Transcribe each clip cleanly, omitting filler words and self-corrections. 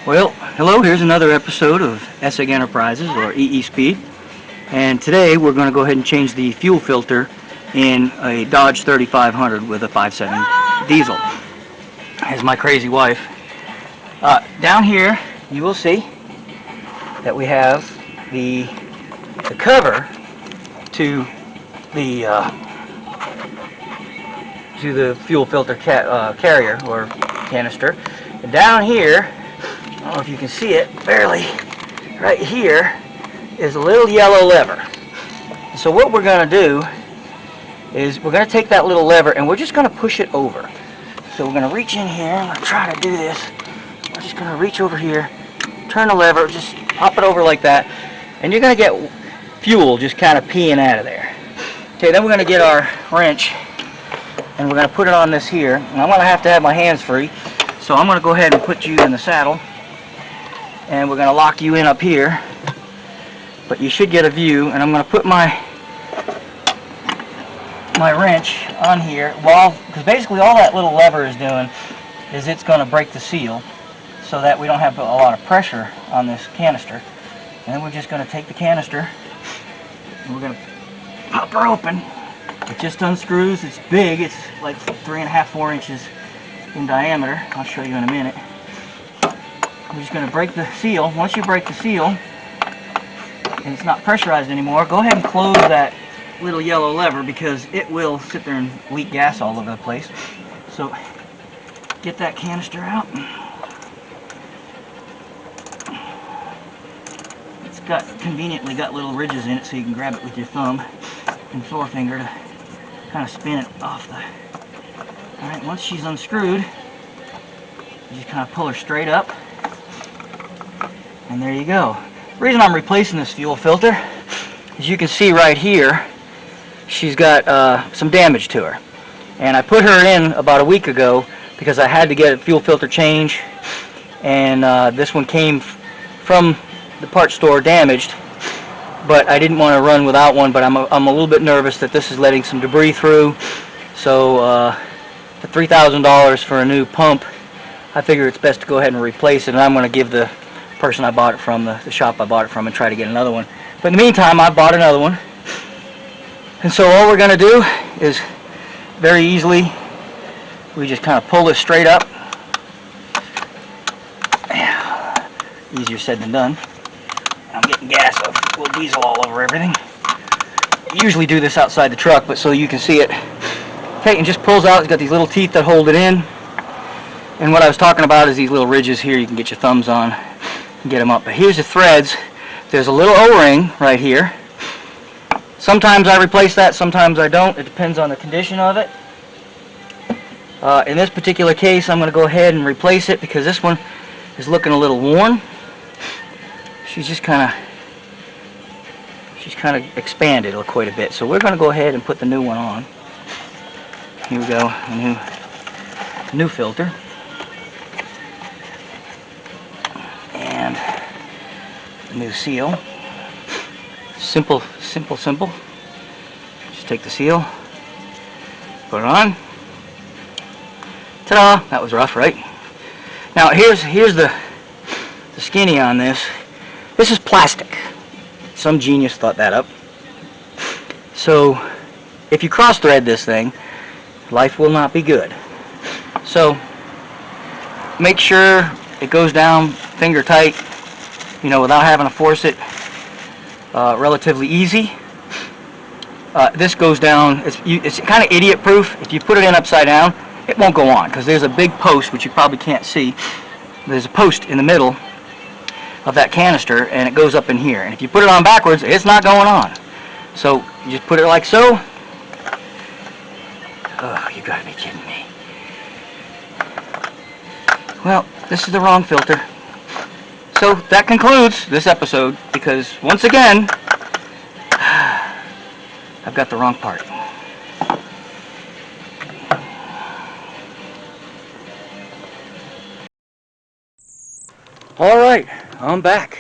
Well, hello, here's another episode of ESSEG Enterprises, or EE Speed. And today we're going to go ahead and change the fuel filter in a Dodge 3500 with a 5.7 diesel. As my crazy wife. Down here you will see that we have the cover to the fuel filter carrier or canister. And down here, I don't know if you can see it, barely, right here is a little yellow lever. So what we're going to do is we're going to take that little lever and we're just going to push it over. So we're going to reach in here, I'm going to try to do this. We're just going to reach over here, turn the lever, just pop it over like that, and you're going to get fuel just kind of peeing out of there. Okay, then we're going to get our wrench and we're going to put it on this here. And I'm going to have my hands free, so I'm going to go ahead and put you in the saddle and we're going to lock you in up here, but you should get a view. And I'm going to put my wrench on here, because basically all that little lever is doing is it's going to break the seal so that we don't have a lot of pressure on this canister. And then we're just going to take the canister and we're going to pop her open. It just unscrews. It's big. It's like 3.5–4 inches in diameter. I'll show you in a minute. We're just going to break the seal. Once you break the seal and it's not pressurized anymore, go ahead and close that little yellow lever, because it will sit there and leak gas all over the place. So get that canister out. It's conveniently got little ridges in it, so you can grab it with your thumb and forefinger to kind of spin it off the... Alright, once she's unscrewed, you just kind of pull her straight up, and there you go. The reason I'm replacing this fuel filter is you can see right here she's got some damage to her, and I put her in about a week ago because I had to get a fuel filter change, and this one came from the parts store damaged, but I didn't want to run without one. But I'm a little bit nervous that this is letting some debris through, so for $3,000 for a new pump, I figure it's best to go ahead and replace it. And I'm going to give the person I bought it from, the shop I bought it from, and try to get another one. But in the meantime, I bought another one. And so all we're going to do is, very easily, we just kind of pull this straight up. Easier said than done. I'm getting gas, a little diesel all over everything. I usually do this outside the truck, but so you can see it. Okay, and just pulls out. It's got these little teeth that hold it in. And what I was talking about is these little ridges here. You can get your thumbs on and get them up. But here's the threads. There's a little O-ring right here. Sometimes I replace that, sometimes I don't. It depends on the condition of it. In this particular case, I'm going to go ahead and replace it because this one is looking a little worn. She's kind of expanded quite a bit. So we're going to go ahead and put the new one on. Here we go, a new filter. And a new seal. Simple. Just take the seal, put it on. Ta-da! That was rough, right? Now here's the skinny on this. This is plastic. Some genius thought that up. So if you cross thread this thing, life will not be good. So make sure it goes down finger tight, without having to force it. Relatively easy. This goes down, it's kind of idiot proof. If you put it in upside down, it won't go on, because there's a big post, which you probably can't see. There's a post in the middle of that canister, and it goes up in here. And if you put it on backwards, it's not going on. So you just put it like so. Oh, you gotta be kidding me. Well, this is the wrong filter. So that concludes this episode, because once again, I've got the wrong part. Alright, I'm back.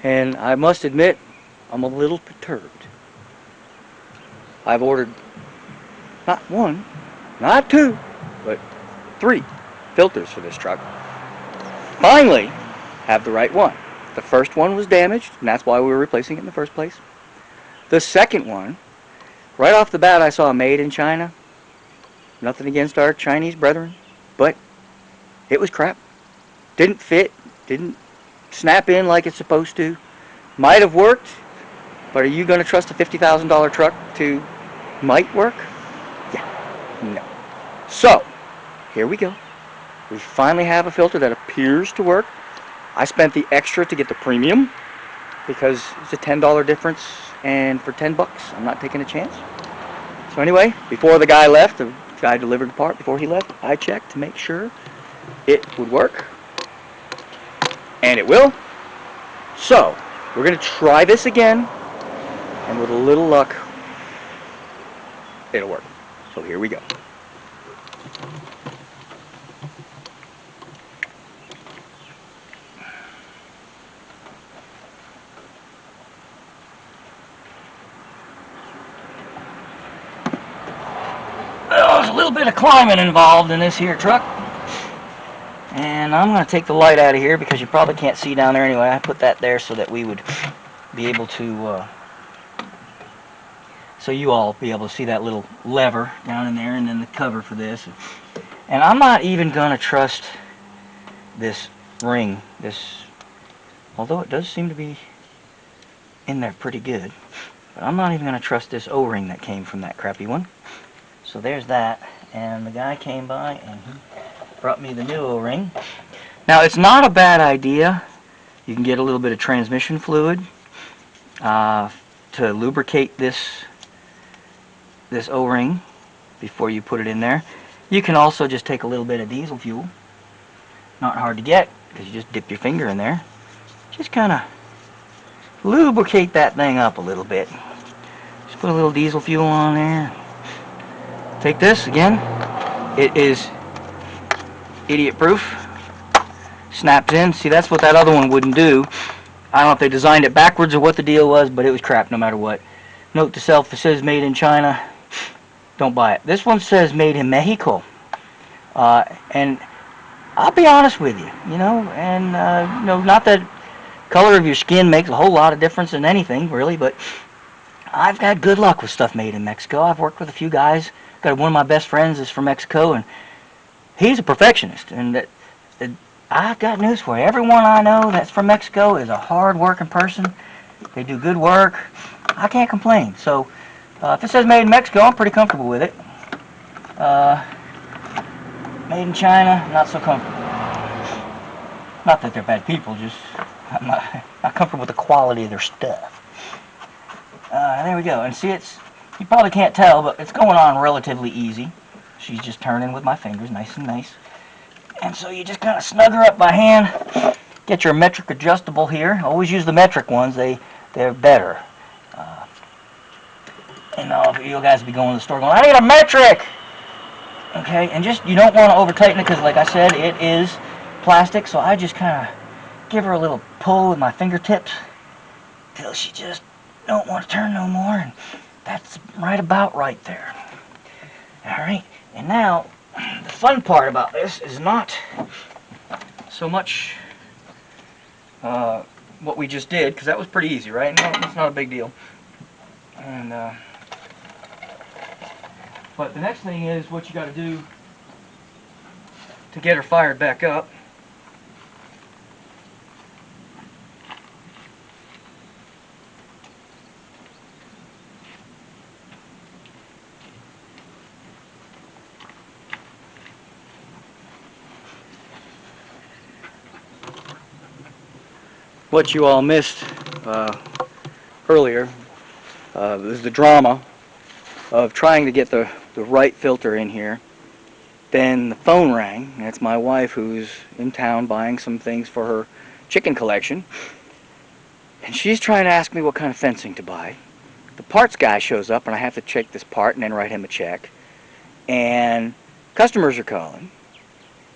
And I must admit, I'm a little perturbed. I've ordered not one, not two, but 3 filters for this truck. finally have the right one. The first one was damaged, and that's why we were replacing it in the first place. The second one, right off the bat I saw made in China. Nothing against our Chinese brethren, but it was crap. Didn't fit, didn't snap in like it's supposed to. Might have worked, but are you going to trust a $50,000 truck to might work? Yeah, no. So, here we go. We finally have a filter that appears to work. I spent the extra to get the premium because it's a $10 difference, and for 10 bucks, I'm not taking a chance. So anyway, before the guy left, the guy delivered the part, before he left, I checked to make sure it would work. And it will. So, we're going to try this again, and with a little luck, it'll work. So here we go. Well, there's a little bit of climbing involved in this here truck. And I'm going to take the light out of here because you probably can't see down there anyway. I put that there so that we would be able to, so you all be able to see that little lever down in there, and then the cover for this. And I'm not even going to trust this ring, although it does seem to be in there pretty good. But I'm not even going to trust this O-ring that came from that crappy one. So there's that, and the guy came by and he brought me the new O-ring. Now it's not a bad idea. You can get a little bit of transmission fluid to lubricate this O-ring before you put it in there. You can also just take a little bit of diesel fuel. Not hard to get because you just dip your finger in there. Just kind of lubricate that thing up a little bit. Just put a little diesel fuel on there. Take this again. It is idiot proof. Snaps in. See, that's what that other one wouldn't do. I don't know if they designed it backwards or what the deal was, but it was crap no matter what. Note to self, it says made in China. Don't buy it. This one says made in Mexico. And I'll be honest with you, not that color of your skin makes a whole lot of difference in anything, really, but I've had good luck with stuff made in Mexico. I've worked with a few guys. Got one of my best friends is from Mexico, and he's a perfectionist. And I've got news for you. Everyone I know that's from Mexico is a hard-working person. They do good work. I can't complain. So if it says made in Mexico, I'm pretty comfortable with it. Made in China, not so comfortable. Not that they're bad people, just I'm not comfortable with the quality of their stuff. There we go. And see, you probably can't tell, but it's going on relatively easy. She's just turning with my fingers, nice and nice. And so you just kind of snug her up by hand. Get your metric adjustable here. Always use the metric ones. They're better. You guys will be going to the store going, I need a metric! Okay, and you don't want to over tighten it because, like I said, it is plastic. So I just kind of give her a little pull with my fingertips till she just don't want to turn no more. And that's right about right there. Alright, and now the fun part about this is not so much what we just did, because that was pretty easy, right? No, it's not a big deal. And but the next thing is what you got to do to get her fired back up. What you all missed earlier is the drama of trying to get the right filter in here. Then the phone rang. That's my wife, who's in town buying some things for her chicken collection, and she's trying to ask me what kind of fencing to buy. The parts guy shows up and I have to check this part and then write him a check, and customers are calling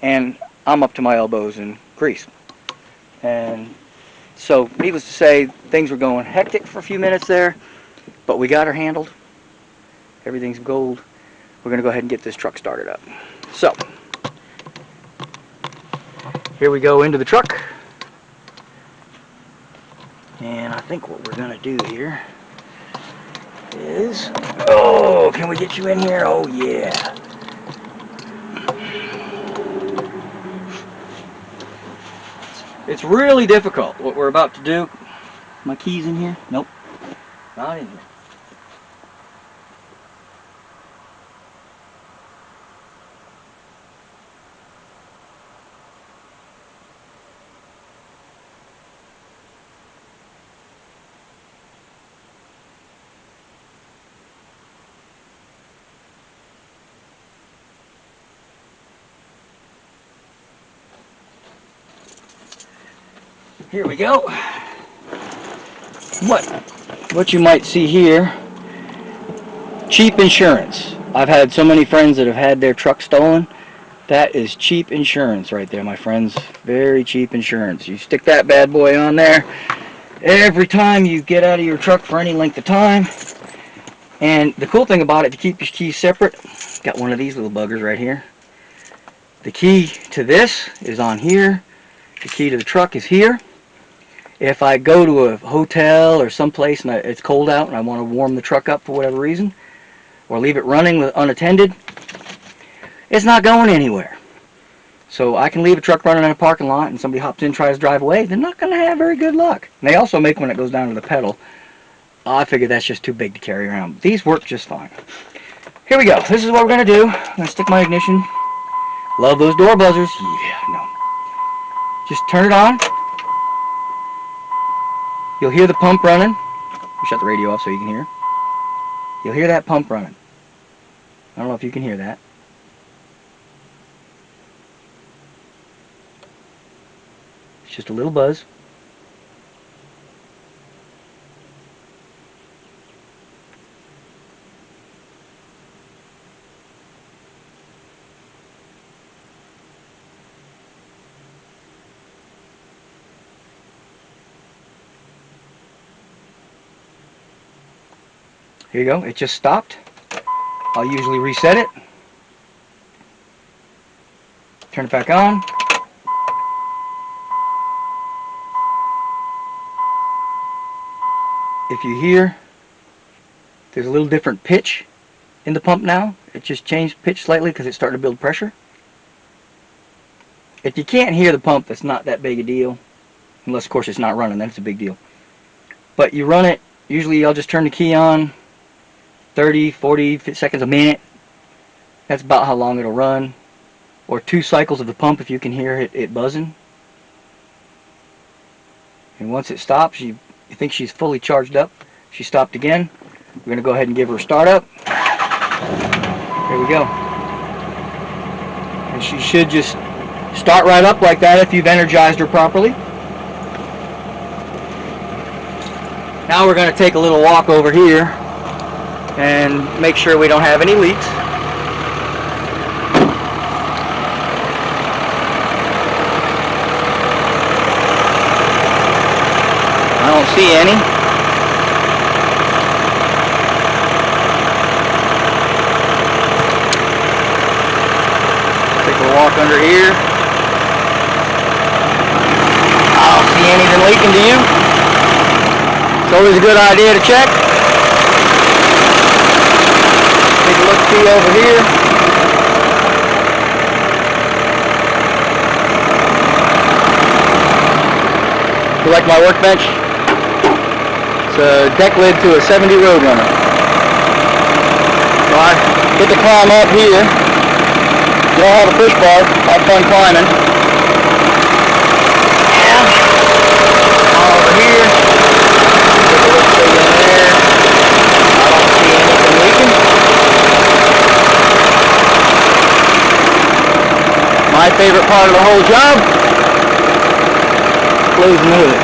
and I'm up to my elbows in grease. And so, needless to say, things were going hectic for a few minutes there, but we got her handled. Everything's gold. We're going to go ahead and get this truck started up. So, here we go into the truck. And I think what we're going to do here is, oh, can we get you in here? Oh yeah. It's really difficult what we're about to do. My keys in here? Nope, not in here. Here we go. What you might see here, cheap insurance. I've had so many friends that have had their truck stolen. That is cheap insurance right there, my friends. Very cheap insurance. You stick that bad boy on there every time you get out of your truck for any length of time. And the cool thing about it, to keep your keys separate, got one of these little buggers right here. The key to this is on here. The key to the truck is here. If I go to a hotel or someplace and it's cold out and I want to warm the truck up for whatever reason, or leave it running unattended, it's not going anywhere. So I can leave a truck running in a parking lot and somebody hops in, tries to drive away, they're not going to have very good luck. And they also make one that goes down to the pedal. I figure that's just too big to carry around. These work just fine. Here we go. This is what we're going to do. I'm going to stick my ignition. Love those door buzzers. Yeah, no. Just turn it on. You'll hear the pump running. We shut the radio off so you can hear. You'll hear that pump running. I don't know if you can hear that. It's just a little buzz. Here you go, it just stopped. I'll usually reset it. Turn it back on. If you hear, there's a little different pitch in the pump now. It just changed pitch slightly because it's starting to build pressure. If you can't hear the pump, that's not that big a deal. Unless, of course, it's not running, then it's a big deal. But you run it, usually I'll just turn the key on, 30, 40 seconds, a minute. That's about how long it'll run. Or 2 cycles of the pump if you can hear it buzzing. And once it stops, you think she's fully charged up. She stopped again. We're going to go ahead and give her a start up. Here we go. And she should just start right up like that if you've energized her properly. Now we're going to take a little walk over here and make sure we don't have any leaks. I don't see any. Take a walk under here. I don't see anything leaking, do you? It's always a good idea to check. Take a look see over here. You like my workbench? It's a deck lid to a 70 Roadrunner. So I get to climb up here. You don't have a push bar, have fun climbing. And over here, take a look see in there. I don't see anything leaking. My favorite part of the whole job, closing the hood.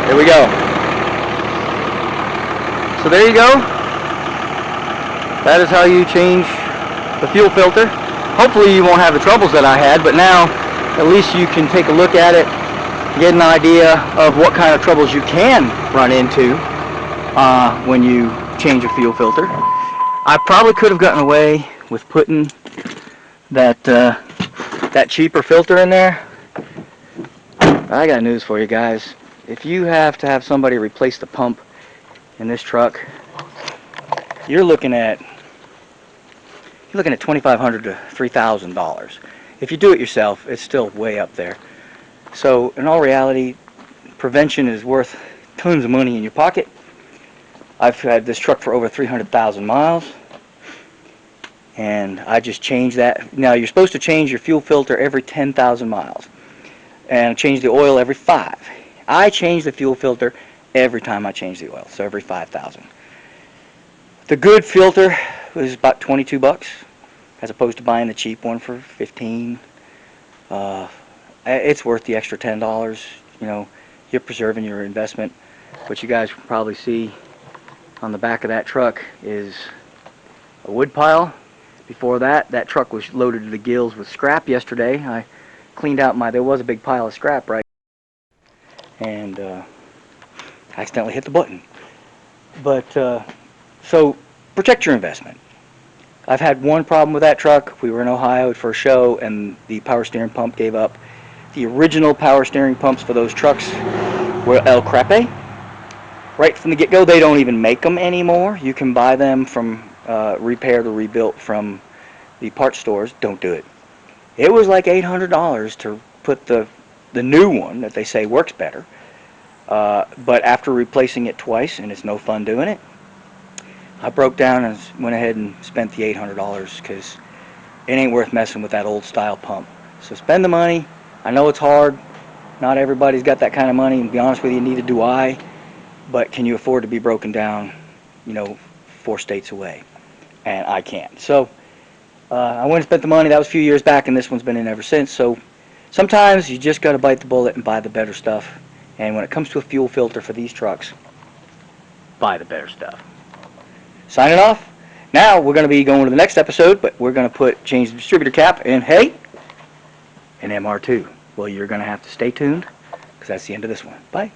There we go. So there you go. That is how you change the fuel filter. Hopefully you won't have the troubles that I had, but now at least you can take a look at it, get an idea of what kind of troubles you can run into when you change a fuel filter. I probably could have gotten away with putting that that cheaper filter in there, I got news for you guys. If you have to have somebody replace the pump in this truck, you're looking at $2,500 to $3,000. If you do it yourself, it's still way up there. So in all reality, prevention is worth tons of money in your pocket. I've had this truck for over 300,000 miles, and I just changed that. Now you're supposed to change your fuel filter every 10,000 miles and change the oil every 5. I change the fuel filter every time I change the oil, so every 5,000. The good filter was about 22 bucks as opposed to buying the cheap one for 15. It's worth the extra $10. You know, you're preserving your investment. What you guys can probably see on the back of that truck is a wood pile. Before that, that truck was loaded to the gills with scrap yesterday. I cleaned out there was a big pile of scrap right, and accidentally hit the button. But so protect your investment. I've had one problem with that truck. We were in Ohio for a show, and the power steering pump gave up. The original power steering pumps for those trucks were El Crepe. Right from the get-go, they don't even make them anymore. You can buy them from repaired or rebuilt from the parts stores. Don't do it. It was like $800 to put the new one that they say works better. But after replacing it twice, and it's no fun doing it, I broke down and went ahead and spent the $800 because it ain't worth messing with that old style pump. So spend the money. I know it's hard. Not everybody's got that kind of money, and to be honest with you, neither do I. But can you afford to be broken down, you know, 4 states away? And I can't. So I went and spent the money. That was a few years back, and this one's been in ever since. So sometimes you just got to bite the bullet and buy the better stuff. And when it comes to a fuel filter for these trucks, buy the better stuff. Signing off. Now we're going to be going to the next episode, but we're going to change the distributor cap in, hey, an MR2. Well, you're going to have to stay tuned because that's the end of this one. Bye.